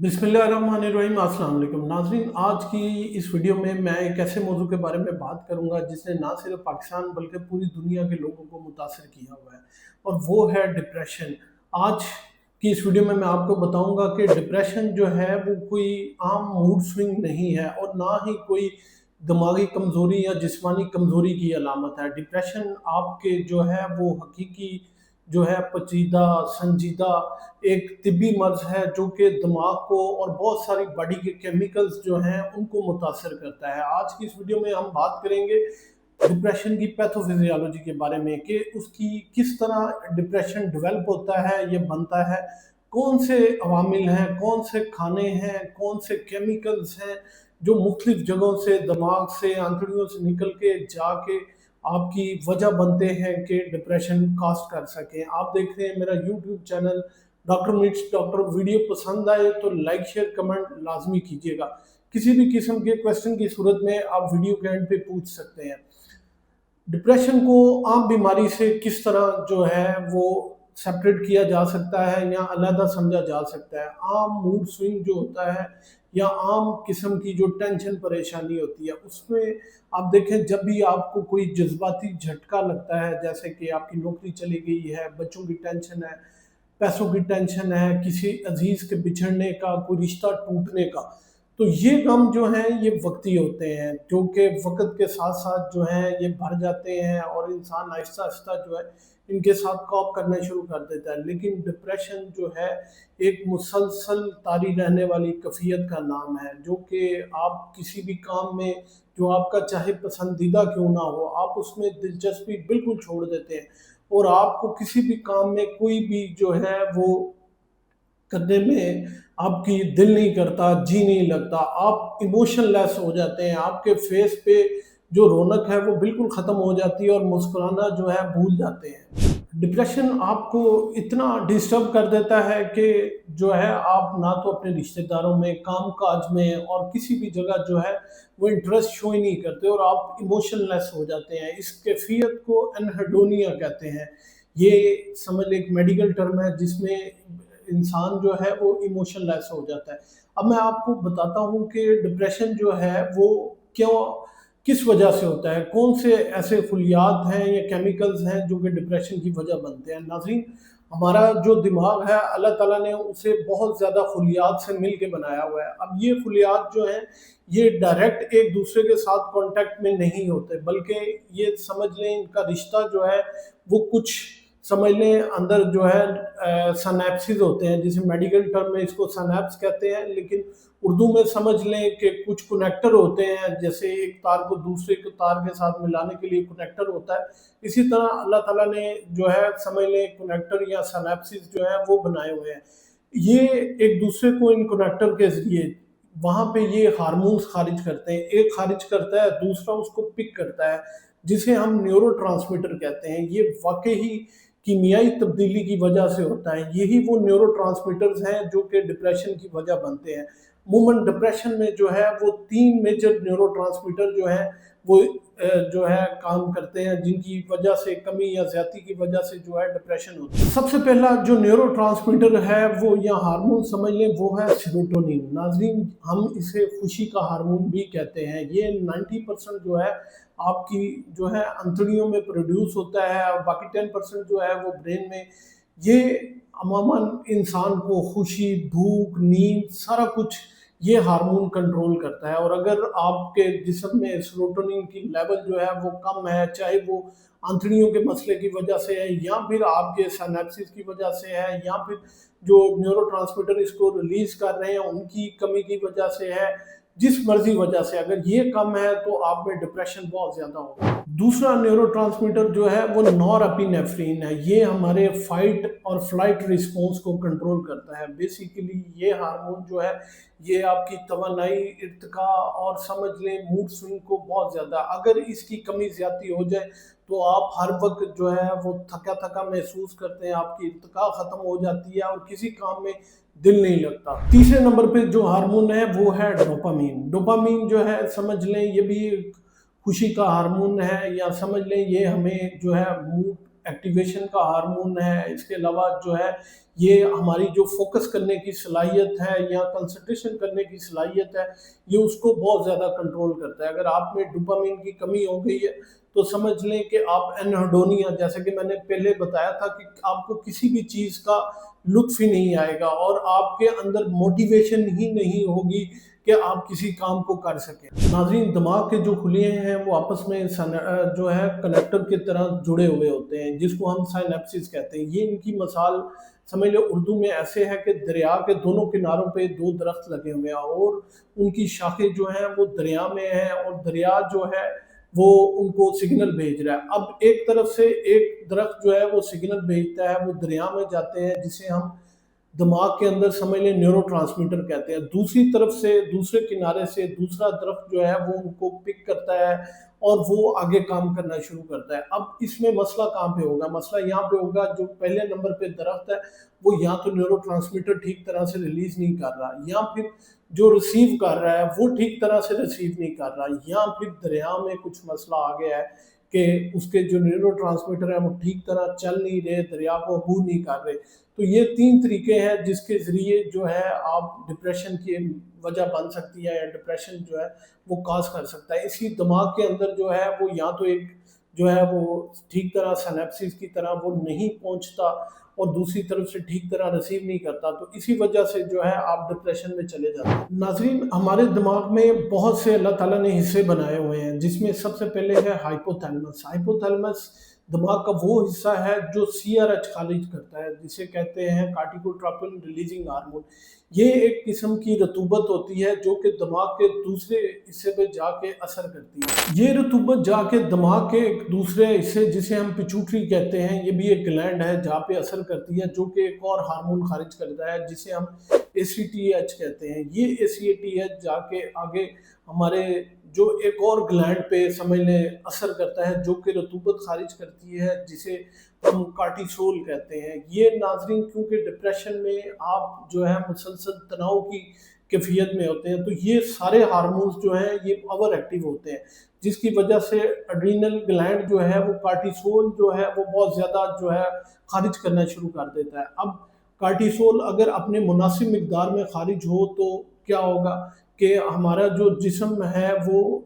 बिस्मिल्लाहिर्रहमानिर्रहीम। अस्सलाम वालेकुम नाज़रीन, आज की इस वीडियो में मैं एक ऐसे मौजू के बारे में बात करूंगा जिसने ना सिर्फ पाकिस्तान बल्कि पूरी दुनिया के लोगों को मुतासर किया हुआ है, और वो है डिप्रेशन। आज की इस वीडियो में मैं आपको बताऊंगा कि डिप्रेशन जो है वो कोई आम मूड स्विंग नहीं है और ना ही कोई दिमागी कमज़ोरी या जिस्मानी कमज़ोरी की अलामत है। डिप्रेशन आपके जो है वो हकीकी जो है पेचीदा संजीदा एक तिब्बी मर्ज़ है जो कि दिमाग को और बहुत सारी बॉडी के केमिकल्स जो हैं उनको मुतासर करता है। आज की इस वीडियो में हम बात करेंगे डिप्रेशन की पैथोफिजियोलॉजी के बारे में कि उसकी किस तरह डिप्रेशन डेवलप होता है, ये बनता है, कौन से अवामिल हैं, कौन से खाने हैं, कौन से केमिकल्स हैं जो मुख्तलिफ जगहों से दिमाग से आंतड़ियों से निकल के जाके आपकी वजह बनते हैं कि डिप्रेशन कास्ट कर सकें। आप देख रहे हैं मेरा YouTube channel doctor meets doctor. Video पसंद आए तो लाइक शेयर कमेंट लाजमी कीजिएगा। किसी भी किस्म के क्वेश्चन की सूरत में आप वीडियो के एंड पे पूछ सकते हैं। डिप्रेशन को आम बीमारी से किस तरह जो है वो सेपरेट किया जा सकता है या अलहदा समझा जा सकता है। आम मूड स्विंग जो होता है या आम किस्म की जो टेंशन परेशानी होती है उसमें आप देखें, जब भी आपको कोई जज्बाती झटका लगता है, जैसे कि आपकी नौकरी चली गई है, बच्चों की टेंशन है, पैसों की टेंशन है, किसी अजीज के बिछड़ने का, कोई रिश्ता टूटने का, तो ये गम जो हैं ये वक्ती होते हैं क्योंकि वक्त के साथ साथ जो है ये भर जाते हैं और इंसान आहिस्ता आहिस्ता जो है इनके साथ कॉप करना शुरू कर देता है। लेकिन डिप्रेशन जो है एक मुसलसल तारी रहने वाली कफियत का नाम है जो कि आप किसी भी काम में जो आपका चाहे पसंदीदा क्यों ना हो, आप उसमें दिलचस्पी बिल्कुल छोड़ देते हैं और आपको किसी भी काम में कोई भी जो है वो करने में आपकी दिल नहीं करता, जी नहीं लगता, आप इमोशनलेस हो जाते हैं, आपके फेस पे जो रौनक है वो बिल्कुल ख़त्म हो जाती है और मुस्कुराना जो है भूल जाते हैं। डिप्रेशन आपको इतना डिस्टर्ब कर देता है कि जो है आप ना तो अपने रिश्तेदारों में, काम काज में और किसी भी जगह जो है वो इंटरेस्ट शो ही नहीं करते और आप इमोशनलेस हो जाते हैं। इस कैफियत को एनहेडोनिया कहते हैं। ये समझ लें एक मेडिकल टर्म है जिसमें इंसान जो है वो इमोशनलेस हो जाता है। अब मैं आपको बताता हूँ कि डिप्रेशन जो है वो क्यों, किस वजह से होता है, कौन से ऐसे खुलियात हैं या केमिकल्स हैं जो कि डिप्रेशन की वजह बनते हैं। नाज़रीन, हमारा जो दिमाग है अल्लाह ताला ने उसे बहुत ज़्यादा खुलियात से मिल के बनाया हुआ है। अब ये खुलियात जो हैं ये डायरेक्ट एक दूसरे के साथ कांटेक्ट में नहीं होते, बल्कि ये समझ लें इनका रिश्ता जो है वो कुछ समझ लें अंदर जो है सनैप्सिस होते हैं, जिसे मेडिकल टर्म में इसको सनैप्स कहते हैं, लेकिन उर्दू में समझ लें कि कुछ कनेक्टर होते हैं, जैसे एक तार को दूसरे के तार के साथ मिलाने के लिए कनेक्टर होता है। इसी तरह अल्लाह ताला ने जो है समझ लें कनेक्टर या सनैप्सिस जो है वो बनाए हुए हैं। ये एक दूसरे को इन कनेक्टर के जरिए वहाँ पे ये हार्मोन्स खारिज करते हैं, एक खारिज करता है दूसरा उसको पिक करता है, जिसे हम न्यूरोट्रांसमीटर कहते हैं। ये वाकई ही कीमियाई तब्दीली की वजह से होता है। यही वो न्यूरोट्रांसमीटर्स हैं जो कि डिप्रेशन की वजह बनते हैं। अमूमन डिप्रेशन में जो है वो 3 मेजर न्यूरोट्रांसमीटर जो है वो जो है काम करते हैं, जिनकी वजह से कमी या ज़्यादती की वजह से जो है डिप्रेशन होता है। सबसे पहला जो न्यूरोट्रांसमीटर है वो या हार्मोन समझ लें वो है सेरोटोनिन। नाज़रीन, हम इसे खुशी का हार्मोन भी कहते हैं। ये 90% जो है आपकी जो है अंतड़ियों में प्रोड्यूस होता है और बाकी 10% जो है वो ब्रेन में। ये अमूमन इंसान को खुशी, भूख, नींद सारा कुछ ये हार्मोन कंट्रोल करता है। और अगर आपके जिस्म में सेरोटोनिन की लेवल जो है वो कम है, चाहे वो आंतड़ियों के मसले की वजह से है या फिर आपके सिनेप्सिस की वजह से है या फिर जो न्यूरोट्रांसमीटर इसको रिलीज कर रहे हैं उनकी कमी की वजह से है, जिस मर्जी वजह से अगर ये कम है तो आप में डिप्रेशन बहुत ज्यादा होगा। दूसरा न्यूरोट्रांसमीटर जो है वो नॉरएपिनेफ्रिन है। ये हमारे फाइट और फ्लाइट रिस्पॉन्स को कंट्रोल करता है। बेसिकली ये हार्मोन जो है ये आपकी तवानाई, इर्तिका और समझ लें मूड स्विंग को बहुत ज़्यादा, अगर इसकी कमी ज़्यादा हो जाए तो आप हर वक्त जो है वो थका थका महसूस करते हैं, आपकी इर्तिका ख़त्म हो जाती है और किसी काम में दिल नहीं लगता। तीसरे नंबर पे जो हार्मोन है वो है डोपामीन। डोपामीन जो है समझ लें ये भी खुशी का हार्मोन है, या समझ लें ये हमें जो है मूड एक्टिवेशन का हार्मोन है। इसके अलावा जो है یہ ہماری جو فوکس کرنے کی صلاحیت ہے یا کنسنٹریشن کرنے کی صلاحیت ہے، یہ اس کو بہت زیادہ کنٹرول کرتا ہے۔ اگر آپ میں ڈوپامین کی کمی ہو گئی ہے تو سمجھ لیں کہ آپ انہیڈونیا، جیسے کہ میں نے پہلے بتایا تھا کہ آپ کو کسی بھی چیز کا لطف ہی نہیں آئے گا اور آپ کے اندر موٹیویشن ہی نہیں ہوگی کہ آپ کسی کام کو کر سکیں۔ ناظرین، دماغ کے جو خلیے ہیں وہ آپس میں جو ہے کنیکٹر کی طرح جڑے ہوئے ہوتے ہیں، جس کو ہم سائنیپسز کہتے ہیں۔ یہ ان کی مثال سمجھ لو اردو میں ایسے ہے کہ دریا کے دونوں کناروں پہ دو درخت لگے ہوئے ہیں اور ان کی شاخیں جو ہیں وہ دریا میں ہیں، اور دریا جو ہے وہ ان کو سگنل بھیج رہا ہے۔ اب ایک طرف سے ایک درخت جو ہے وہ سگنل بھیجتا ہے، وہ دریا میں جاتے ہیں، جسے ہم دماغ کے اندر سمجھ لیں نیورو ٹرانسمیٹر کہتے ہیں۔ دوسری طرف سے دوسرے کنارے سے دوسرا درخت جو ہے وہ ان کو پک کرتا ہے اور وہ آگے کام کرنا شروع کرتا ہے۔ اب اس میں مسئلہ کہاں پہ ہوگا؟ مسئلہ یہاں پہ ہوگا جو پہلے نمبر پہ درخت ہے وہ یا تو نیورو ٹرانسمیٹر ٹھیک طرح سے ریلیز نہیں کر رہا، یا پھر جو ریسیو کر رہا ہے وہ ٹھیک طرح سے ریسیو نہیں کر رہا، یا پھر دریا میں کچھ مسئلہ آ گیا ہے کہ اس کے جو نیورو ٹرانسمیٹر ہیں وہ ٹھیک طرح چل نہیں رہے، دریا کو عبور نہیں کر رہے۔ تو یہ تین طریقے ہیں جس کے ذریعے جو ہے آپ ڈپریشن کی وجہ بن سکتی ہے، یا ڈپریشن جو ہے وہ کاز کر سکتا ہے۔ اسی دماغ کے اندر جو ہے وہ یا تو ایک جو ہے وہ ٹھیک طرح سینپسس کی طرح وہ نہیں پہنچتا اور دوسری طرف سے ٹھیک طرح ریسیو نہیں کرتا، تو اسی وجہ سے جو ہے آپ ڈپریشن میں چلے جاتے ہیں۔ ناظرین، ہمارے دماغ میں بہت سے اللہ تعالیٰ نے حصے بنائے ہوئے ہیں، جس میں سب سے پہلے ہے ہائپوتھیلمس۔ ہائپوتھیلمس دماغ کا وہ حصہ ہے جو سی آر ایچ خارج کرتا ہے، جسے کہتے ہیں کارٹیکوٹروپن ریلیزنگ ہارمون۔ یہ ایک قسم کی رطوبت ہوتی ہے جو کہ دماغ کے دوسرے حصے پہ جا کے اثر کرتی ہے۔ یہ رطوبت جا کے دماغ کے ایک دوسرے حصے جسے ہم پیچوٹری کہتے ہیں، یہ بھی ایک گلینڈ ہے جہاں پہ اثر کرتی ہے، جو کہ ایک اور ہارمون خارج کرتا ہے جسے ہم اے سی ٹی ایچ کہتے ہیں۔ یہ اے سی ٹی ایچ جا کے آگے ہمارے جو ایک اور گلینڈ پہ سمجھ لیں اثر کرتا ہے، جو کہ رطوبت خارج کرتی ہے، جسے ہم کارٹیسول کہتے ہیں۔ یہ ناظرین کیونکہ ڈپریشن میں آپ جو ہے مسلسل تناؤ کی کیفیت میں ہوتے ہیں، تو یہ سارے ہارمونز جو ہیں یہ اوور ایکٹیو ہوتے ہیں، جس کی وجہ سے ایڈرینل گلینڈ جو ہے وہ کارٹیسول جو ہے وہ بہت زیادہ جو ہے خارج کرنا شروع کر دیتا ہے۔ اب کارٹیسول اگر اپنے مناسب مقدار میں خارج ہو تو کیا ہوگا کہ ہمارا جو جسم ہے وہ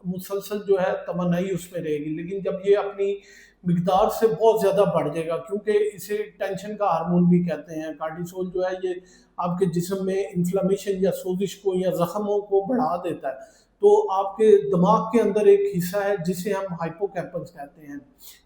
مسلسل جو ہے توانائی اس میں رہے گی، لیکن جب یہ اپنی مقدار سے بہت زیادہ بڑھ جائے گا، کیونکہ اسے ٹینشن کا ہارمون بھی کہتے ہیں۔ کارٹیسول جو ہے یہ آپ کے جسم میں انفلامیشن یا سوزش کو یا زخموں کو بڑھا دیتا ہے، تو آپ کے دماغ کے اندر ایک حصہ ہے جسے ہم ہائپوکیمپس کہتے ہیں۔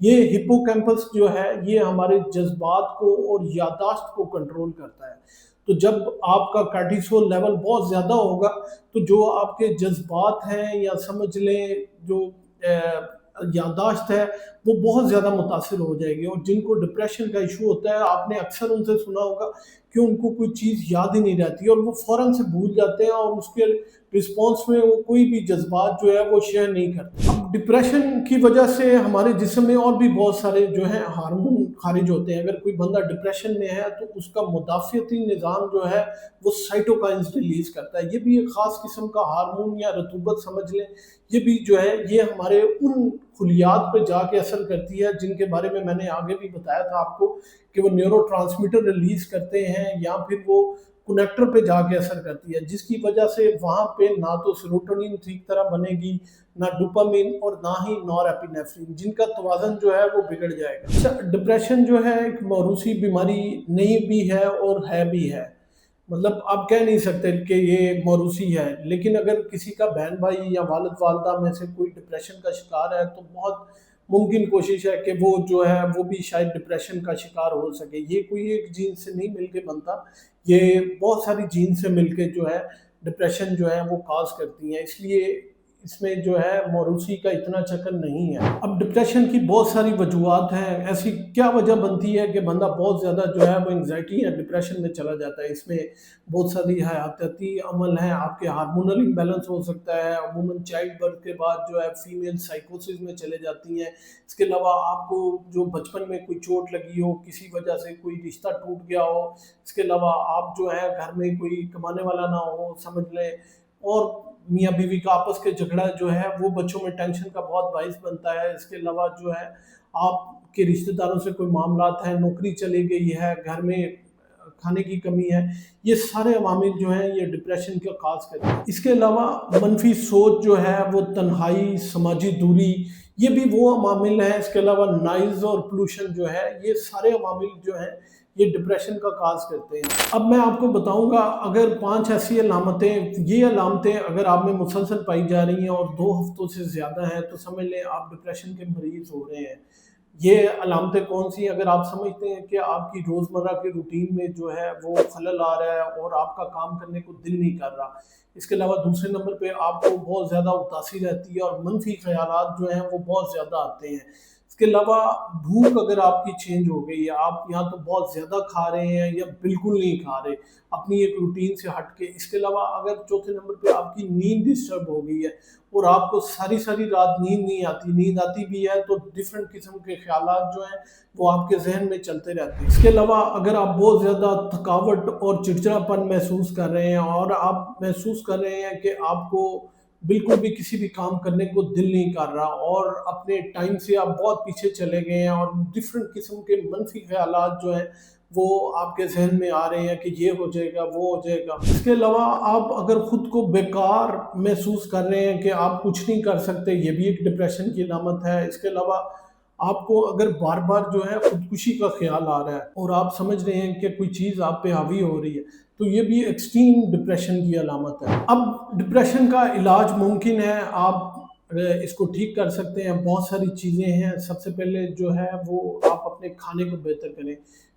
یہ ہپوکیمپس جو ہے یہ ہمارے جذبات کو اور یادداشت کو کنٹرول کرتا ہے۔ تو جب آپ کا کارٹیسول لیول بہت زیادہ ہوگا تو جو آپ کے جذبات ہیں یا سمجھ لیں جو یادداشت ہے وہ بہت زیادہ متاثر ہو جائے گی، اور جن کو ڈپریشن کا ایشو ہوتا ہے آپ نے اکثر ان سے سنا ہوگا کہ ان کو کوئی چیز یاد ہی نہیں رہتی اور وہ فوراً سے بھول جاتے ہیں، اور اس کے رسپانس میں وہ کوئی بھی جذبات جو ہے وہ شیئر نہیں کرتے۔ اب ڈپریشن کی وجہ سے ہمارے جسم میں اور بھی بہت سارے جو ہیں ہارمون خارج ہوتے ہیں۔ اگر کوئی بندہ ڈپریشن میں ہے تو اس کا مدافعتی نظام جو ہے وہ سائٹوکائنز ریلیز کرتا ہے۔ یہ بھی ایک خاص قسم کا ہارمون یا رطوبت سمجھ لیں، یہ بھی جو ہے یہ ہمارے ان خلیات پہ جا کے اثر کرتی ہے جن کے بارے میں نے آگے بھی بتایا تھا آپ کو کہ وہ نیورو ٹرانسمیٹر ریلیز کرتے ہیں، یا پھر وہ کنیکٹر پہ جا کے اثر کرتی ہے، جس کی وجہ سے وہاں پہ نہ تو سیروٹونین ٹھیک طرح بنے گی، نہ ڈوپامین، اور نہ ہی نور ایپینیفرین، جن کا توازن جو ہے وہ بگڑ جائے گا۔ اچھا، ڈپریشن جو ہے ایک موروثی بیماری نہیں بھی ہے اور ہے بھی ہے، مطلب آپ کہہ نہیں سکتے کہ یہ موروثی ہے، لیکن اگر کسی کا بہن بھائی یا والد والدہ میں سے کوئی ڈپریشن کا شکار ہے تو بہت ممکن کوشش ہے کہ وہ جو ہے وہ بھی شاید ڈپریشن کا شکار ہو سکے۔ یہ کوئی ایک جین سے نہیں مل کے بنتا، یہ بہت ساری جین سے مل کے جو ہے ڈپریشن جو ہے وہ کاز کرتی ہیں، اس لیے اس میں جو ہے موروثی کا اتنا چکر نہیں ہے۔ اب ڈپریشن کی بہت ساری وجوہات ہیں، ایسی کیا وجہ بنتی ہے کہ بندہ بہت زیادہ جو ہے وہ انگزائٹی یا ڈپریشن میں چلا جاتا ہے؟ اس میں بہت ساری حیاتیاتی عمل ہیں، آپ کے ہارمونل امبیلنس ہو سکتا ہے، عموماً چائلڈ برتھ کے بعد جو ہے فیمیل سائیکوسس میں چلے جاتی ہیں، اس کے علاوہ آپ کو جو بچپن میں کوئی چوٹ لگی ہو، کسی وجہ سے کوئی رشتہ ٹوٹ گیا ہو، اس کے علاوہ آپ جو ہے گھر میں کوئی کمانے والا نہ ہو سمجھ لیں، اور میاں بیوی کا آپس کے جھگڑا جو ہے وہ بچوں میں ٹینشن کا بہت باعث بنتا ہے۔ اس کے علاوہ جو ہے آپ کے رشتہ داروں سے کوئی معاملات ہیں، نوکری چلی گئی ہے، گھر میں खाने की कमी है, ये सारे अवामिल जो हैं ये डिप्रेशन का काज करते हैं। इसके अलावा मनफी सोच जो है, वो तन्हाई, समाजी दूरी, ये भी वो अवामिल हैं। इसके अलावा नॉइज़ और पोल्यूशन जो है, ये सारे अवामिल जो हैं ये डिप्रेशन का काज करते हैं। अब मैं आपको बताऊंगा, अगर 5 ऐसी अलामतें, ये अलामतें अगर आप में मुसलसल पाई जा रही हैं और 2 हफ्तों से ज़्यादा हैं, तो समझ लें आप डिप्रेशन के मरीज़ हो रहे हैं। ये अलामतें कौन सी? अगर आप समझते हैं कि आपकी रोज़मर्रा के रूटीन में जो है वो खलल आ रहा है और आपका काम करने को दिल नहीं कर रहा। इसके अलावा दूसरे नंबर पे आपको बहुत ज़्यादा उदासी रहती है और मनफी ख़यालात जो हैं वो बहुत ज़्यादा आते हैं। इसके अलावा भूख अगर आपकी चेंज हो गई है, आप या तो बहुत ज़्यादा खा रहे हैं या बिल्कुल नहीं खा रहे अपनी एक रूटीन से हट के। इसके अलावा अगर चौथे नंबर पे आपकी नींद डिस्टर्ब हो गई है और आपको सारी सारी रात नींद नहीं आती, नींद आती भी है तो डिफरेंट किस्म के ख्यालात जो हैं वो आपके जहन में चलते रहते हैं। इसके अलावा अगर आप बहुत ज़्यादा थकावट और चिड़चिड़ापन महसूस कर रहे हैं और आप महसूस कर रहे हैं कि आपको बिल्कुल भी किसी भी काम करने को दिल नहीं कर रहा और अपने टाइम से आप बहुत पीछे चले गए हैं और डिफरेंट किस्म के मनफी ख्यालात जो हैं वो आपके जहन में आ रहे हैं कि ये हो जाएगा, वो हो जाएगा। इसके अलावा आप अगर खुद को बेकार महसूस कर रहे हैं कि आप कुछ नहीं कर सकते, ये भी एक डिप्रेशन की अलामत है। इसके अलावा आपको अगर बार बार जो है खुदकुशी का ख्याल आ रहा है और आप समझ रहे हैं कि कोई चीज़ आप पे हावी हो रही है, तो ये भी एक्सट्रीम डिप्रेशन की अलामत है। अब डिप्रेशन का इलाज मुमकिन है, आप इसको ठीक कर सकते हैं। बहुत सारी चीज़ें हैं। सबसे पहले जो है वो आप अपने खाने को बेहतर करें,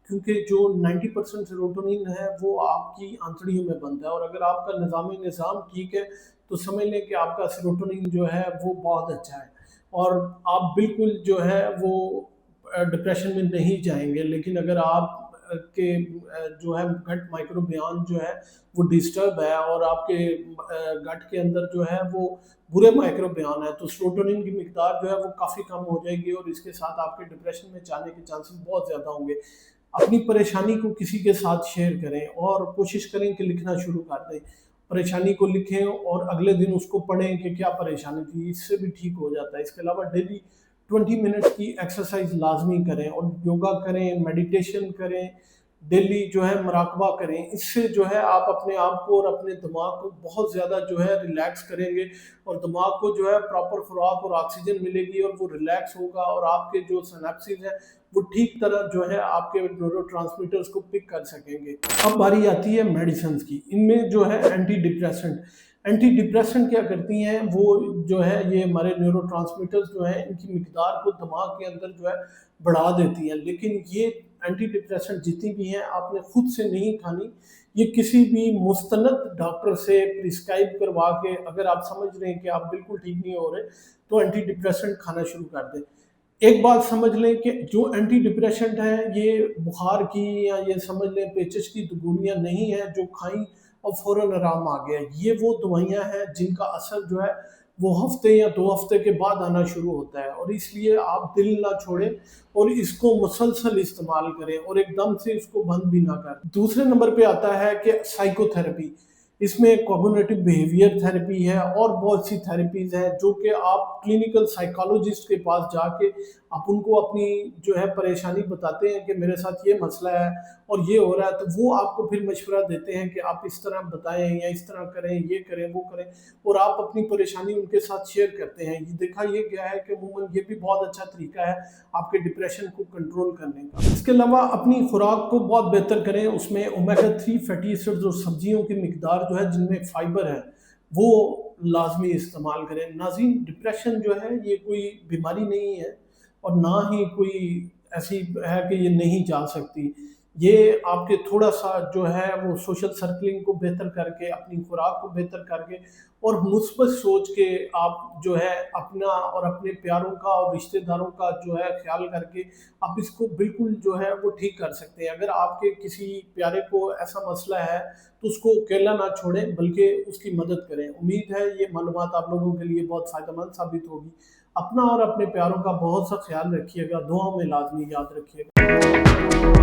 क्योंकि जो 90% सेरोटोनिन है वो आपकी आंतड़ियों में बनता है और अगर आपका निज़ाम ठीक है तो समझ लें कि आपका सेरोटोनिन जो है वो बहुत अच्छा है और आप बिल्कुल जो है वो डिप्रेशन में नहीं जाएंगे। लेकिन अगर आप के जो है गट माइक्रोबियाम जो है वो डिस्टर्ब है और आपके गट के अंदर जो है वो बुरे माइक्रोबियाम है, तो सेरोटोनिन की मिकदार जो है वो काफ़ी कम हो जाएगी और इसके साथ आपके डिप्रेशन में जाने के चांसेस बहुत ज़्यादा होंगे। अपनी परेशानी को किसी के साथ शेयर करें और कोशिश करें कि लिखना शुरू कर दें। परेशानी को लिखें और अगले दिन उसको पढ़ें कि क्या परेशानी थी, इससे भी ठीक हो जाता है। इसके अलावा डेली 20 मिनट्स की एक्सरसाइज लाजमी करें और योगा करें, मेडिटेशन करें, डेली जो है मुराकबा करें। इससे जो है आप अपने आप को और अपने दिमाग को बहुत ज़्यादा जो है रिलैक्स करेंगे और दिमाग को जो है प्रॉपर खुराक और ऑक्सीजन मिलेगी और वो रिलैक्स होगा और आपके जो सिनेप्सेस हैं वो ठीक तरह जो है आपके न्यूरोट्रांसमीटर्स को पिक कर सकेंगे। अब बारी आती है मेडिसिन्स की। इनमें जो है एंटी डिप्रेसेंट क्या करती हैं, वो जो है ये हमारे न्यूरोट्रांसमीटर्स जो हैं इनकी मिकदार को दिमाग के अंदर जो है बढ़ा देती हैं। लेकिन ये एंटी डिप्रेसेंट जितनी भी हैं आपने खुद से नहीं खानी, ये किसी भी मुस्तनद डॉक्टर से प्रिस्क्राइब करवा के, अगर आप समझ रहे हैं कि आप बिल्कुल ठीक नहीं हो रहे तो एंटी डिप्रेसेंट खाना शुरू कर दें। एक बात समझ लें कि जो एंटी डिप्रेसेंट हैं ये बुखार की या ये समझ लें पेचिश की गोलियां नहीं है जो खाई और फ़ौरन आराम आ गया। ये वो दवाइयाँ हैं जिनका असर जो है वो हफ्ते या 2 हफ्ते के बाद आना शुरू होता है और इसलिए आप दिल ना छोड़ें और इसको मुसलसल इस्तेमाल करें और एकदम से इसको बंद भी ना करें। दूसरे नंबर पे आता है कि साइकोथेरेपी। इसमें कॉग्निटिव बिहेवियर थेरेपी है और बहुत सी थेरेपीज़ हैं जो कि आप क्लिनिकल साइकोलॉजिस्ट के पास जाके आप उनको अपनी जो है परेशानी बताते हैं कि मेरे साथ ये मसला है और ये हो रहा है, तो वो आपको फिर मशवरा देते हैं कि आप इस तरह बताएं या इस तरह करें, ये करें, वो करें और आप अपनी परेशानी उनके साथ शेयर करते हैं। ये देखा ये गया है कि अमूमन ये भी बहुत अच्छा तरीका है आपके डिप्रेशन को कंट्रोल करने का। इसके अलावा अपनी खुराक को बहुत बेहतर करें, उसमें ओमेगा 3 फैटी एसिड्स और सब्जियों की मिकदार जो है जिनमें फाइबर है वो लाजमी इस्तेमाल करें। नाज़रीन, डिप्रेशन जो है ये कोई बीमारी नहीं है और ना ही कोई ऐसी है कि ये नहीं जा सकती। ये आपके थोड़ा सा जो है वो सोशल सर्कलिंग को बेहतर करके, अपनी खुराक को बेहतर करके और मुस्बत सोच के आप जो है अपना और अपने प्यारों का और रिश्तेदारों का जो है ख्याल करके आप इसको बिल्कुल जो है वो ठीक कर सकते हैं। अगर आपके किसी प्यारे को ऐसा मसला है तो उसको अकेला ना छोड़ें बल्कि उसकी मदद करें। उम्मीद है ये मालूमात आप लोगों के लिए बहुत फ़ायदेमंद साबित होगी। अपना और अपने प्यारों का बहुत सा ख्याल रखिएगा, दुआओं में लाजमी याद रखिएगा।